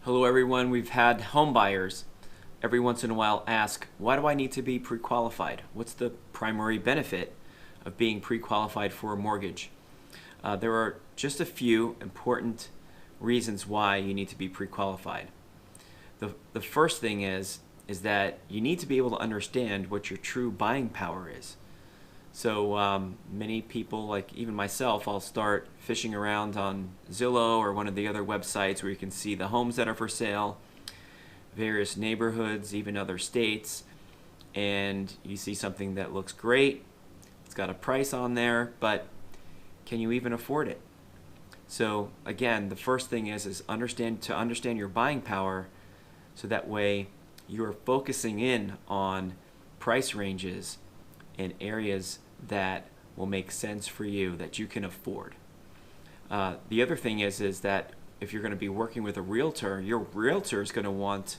Hello everyone. We've had home buyers every once in a while ask, why do I need to be pre-qualified? What's the primary benefit of being pre-qualified for a mortgage? There are just a few important reasons why you need to be pre-qualified. The first thing is that you need to be able to understand what your true buying power is. So many people, like even myself, I'll start fishing around on Zillow or one of the other websites where you can see the homes that are for sale, various neighborhoods, even other states, and you see something that looks great. It's got a price on there, but can you even afford it? So again, the first thing is understand your buying power, so that way you're focusing in on price ranges in areas that will make sense for you, that you can afford. The other thing is that if you're going to be working with a realtor, your realtor is going to want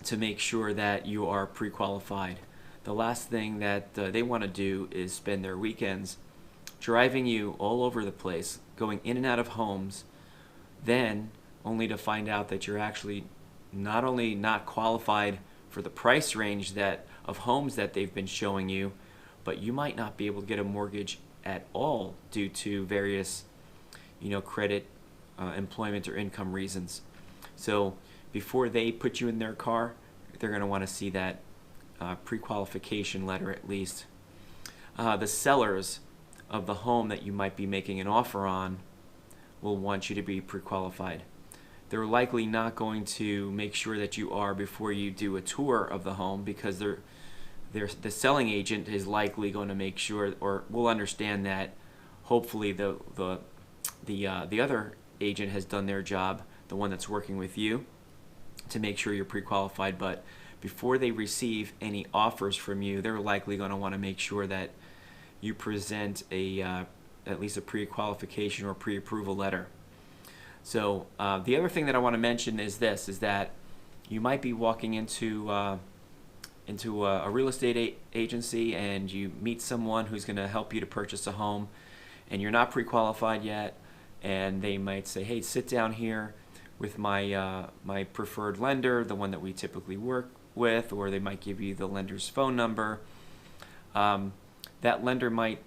to make sure that you are pre-qualified. The last thing that they want to do is spend their weekends driving you all over the place, going in and out of homes, then only to find out that you're actually not only not qualified for the price range of homes that they've been showing you, but you might not be able to get a mortgage at all due to various, credit, employment, or income reasons. So before they put you in their car, they're going to want to see that pre-qualification letter at least. The sellers of the home that you might be making an offer on will want you to be pre-qualified. They're likely not going to make sure that you are before you do a tour of the home, because the selling agent is likely going to make sure, or will understand that hopefully the other agent has done their job, the one that's working with you, to make sure you're pre-qualified. But before they receive any offers from you, they're likely going to want to make sure that you present at least a pre-qualification or pre-approval letter. So the other thing that I want to mention is that you might be walking into a real estate agency and you meet someone who's going to help you to purchase a home, and you're not pre-qualified yet, and they might say, hey, sit down here with my preferred lender, the one that we typically work with, or they might give you the lender's phone number. That lender might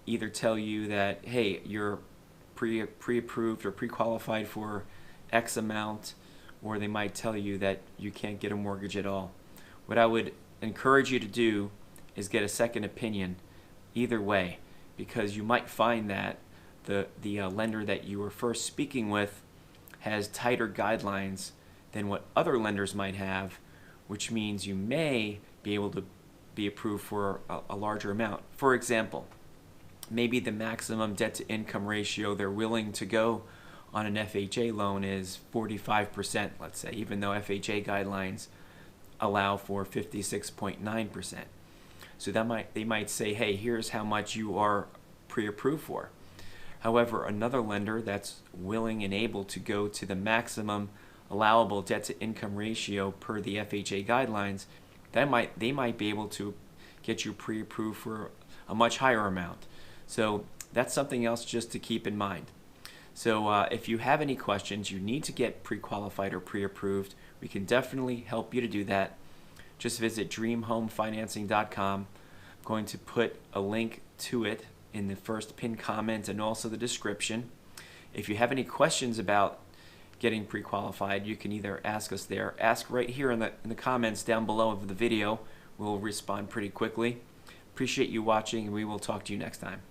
either tell you that, hey, you're pre-approved or pre-qualified for X amount, or they might tell you that you can't get a mortgage at all. What I would encourage you to do is get a second opinion either way, because you might find that the lender that you were first speaking with has tighter guidelines than what other lenders might have, which means you may be able to be approved for a larger amount. For example, maybe the maximum debt-to-income ratio they're willing to go on an FHA loan is 45%, let's say, even though FHA guidelines allow for 56.9%. So they might say, hey, here's how much you are pre-approved for. However, another lender that's willing and able to go to the maximum allowable debt-to-income ratio per the FHA guidelines, they might be able to get you pre-approved for a much higher amount. So that's something else just to keep in mind. So if you have any questions, you need to get pre-qualified or pre-approved, we can definitely help you to do that. Just visit dreamhomefinancing.com. I'm going to put a link to it in the first pinned comment and also the description. If you have any questions about getting pre-qualified, you can either ask us there, ask right here in the comments down below of the video. We'll respond pretty quickly. Appreciate you watching, and we will talk to you next time.